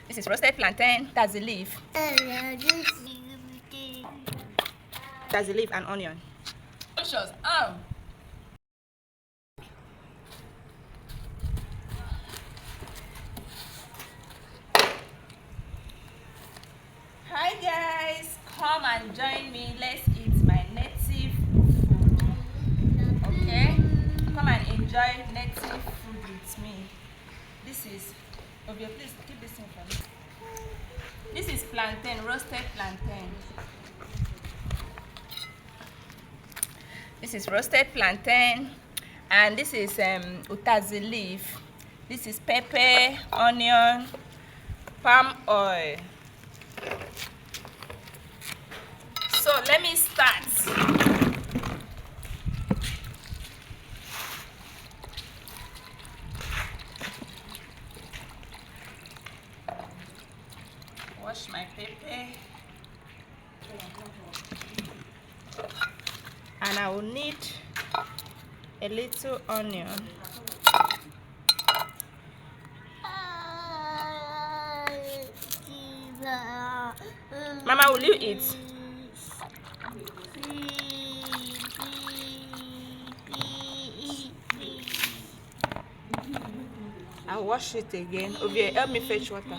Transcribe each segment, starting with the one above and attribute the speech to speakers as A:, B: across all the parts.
A: This is roasted plantain. That's the leaf. That's the leaf and onion. Delicious. Hi guys, come and join me. Let's eat my native food. Okay? Come and enjoy native food with me. This is Ovia, please keep this thing for me. This is plantain, roasted plantain. This is roasted plantain, and this is utazi leaf. This is pepper, onion, palm oil. So let me start. Wash my pepper. And I will need a little onion. Mama, will you eat? I'll wash it again. Ovia, help me fetch water.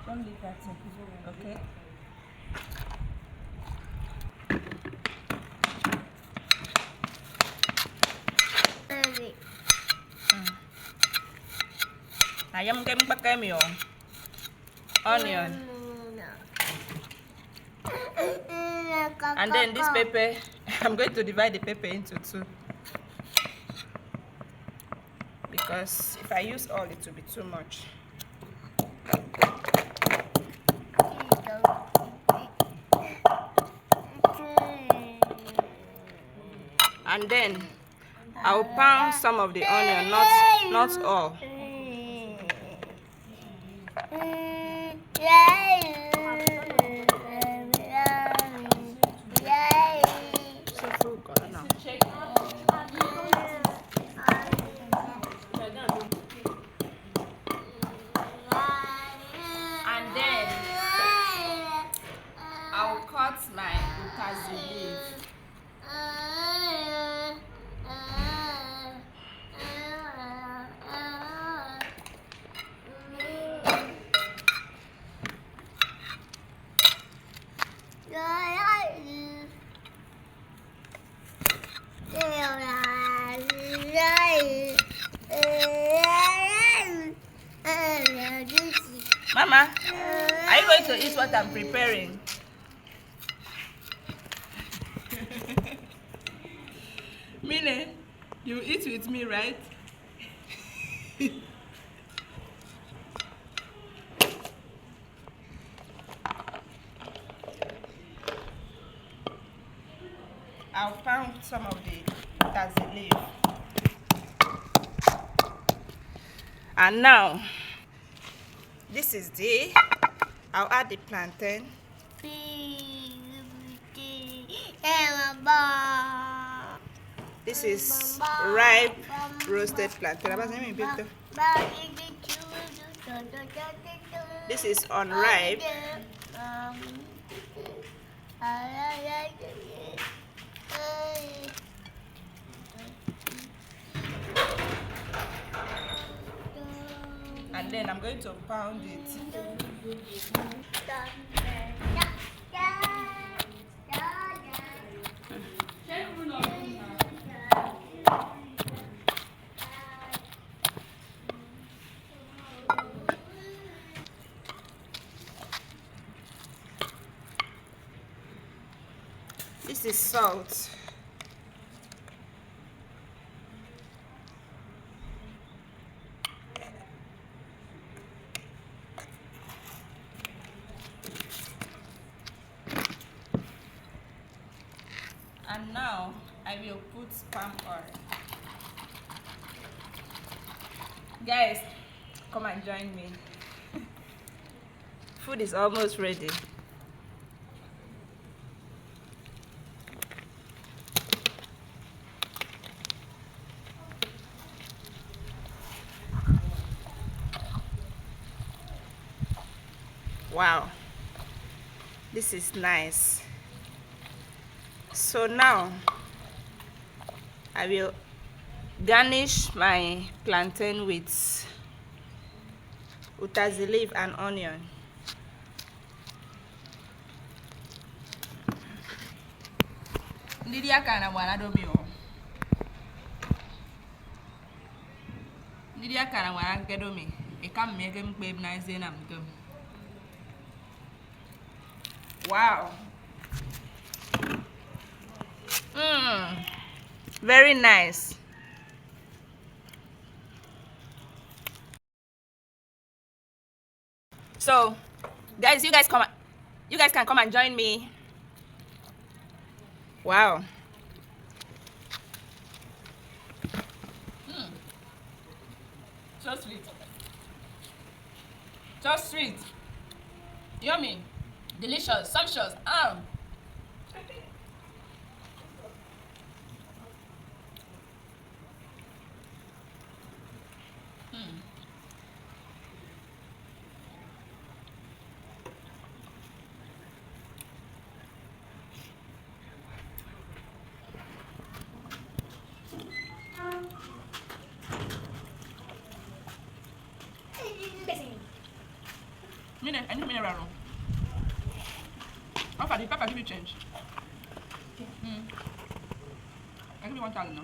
A: Don't leave that in, okay? Ayam kem pakai mio. Onion. And then this pepper, I'm going to divide the pepper into two. Because if I use all, it will be too much. And then I'll pound some of the onion, not all. And then I'll cut my utazi leaf. Mama, are you going to eat what I'm preparing? Mine, you eat with me, right? I'll pound some of the utazi leaf. And now, this is I'll add the plantain. This is ripe roasted plantain. This is unripe. And then I'm going to pound it. This is salt. And now I will put palm oil. Guys, come and join me. food is almost ready. Wow, this is nice. So now I will garnish my plantain with utazi leaf and onion. Ndị aka na gbara domi o. Ndị aka na gbara nke domi. Ikam mege mkpe na eze na mgem. Wow. Very nice. So, guys, you guys can come and join me. Wow. So sweet. So sweet. Yummy. Delicious. Sumptuous. I need mineral. How far did Papa give you change? I give you 1,000 now.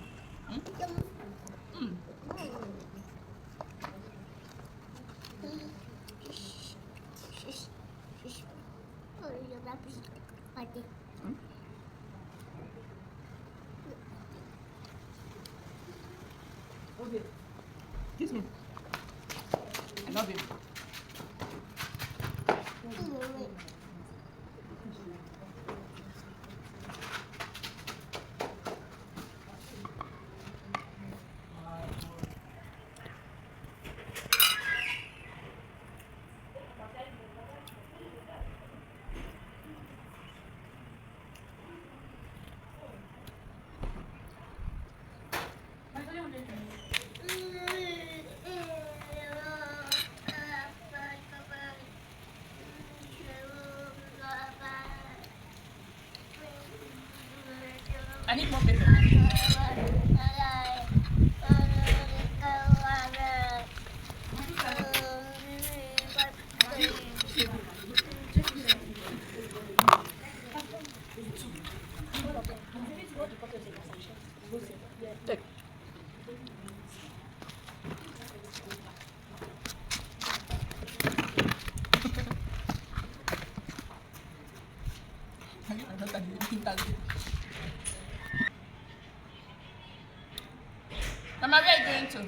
A: Okay. Kiss me. I love you. I need more paper. Take. Mama, where are you going to?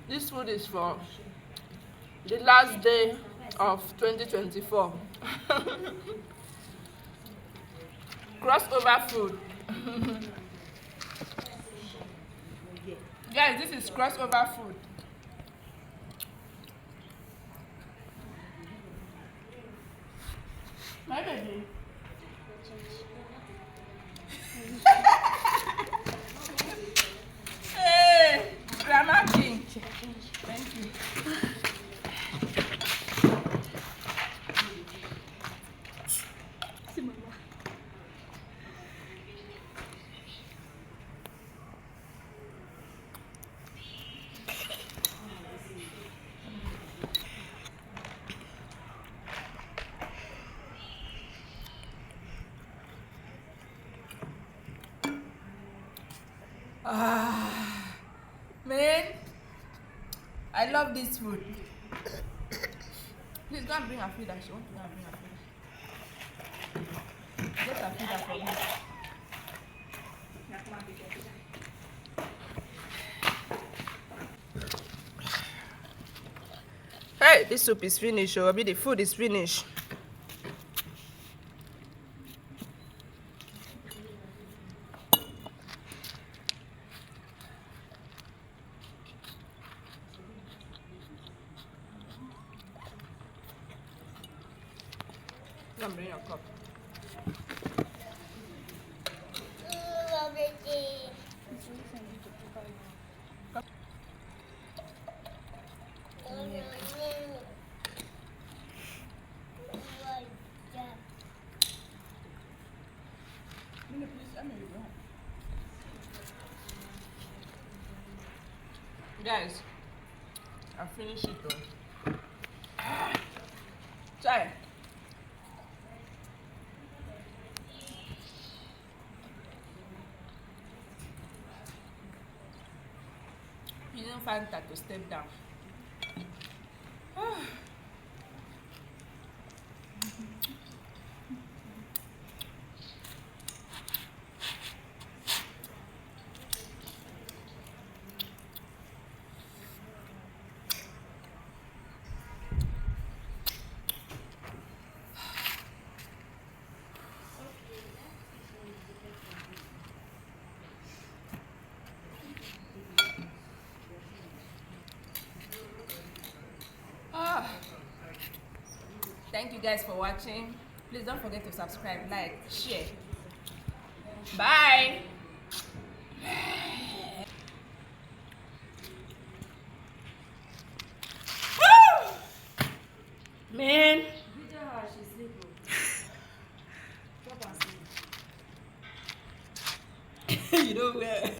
A: This food is for the last day of 2024. Crossover food. Guys, this is crossover food. My baby. Hey, Grandma King. Thank you. Ah, man, I love this food. Please go and bring her feeder. She wants to go and bring her feeder. Get her feeder for me. Hey, this soup is finished, or maybe the food is finished. Come bring your cup. Guys, I finished it though. Try. You didn't find that to step down. Thank you guys for watching. Please don't forget to subscribe, like, share. Bye. Man. You know where?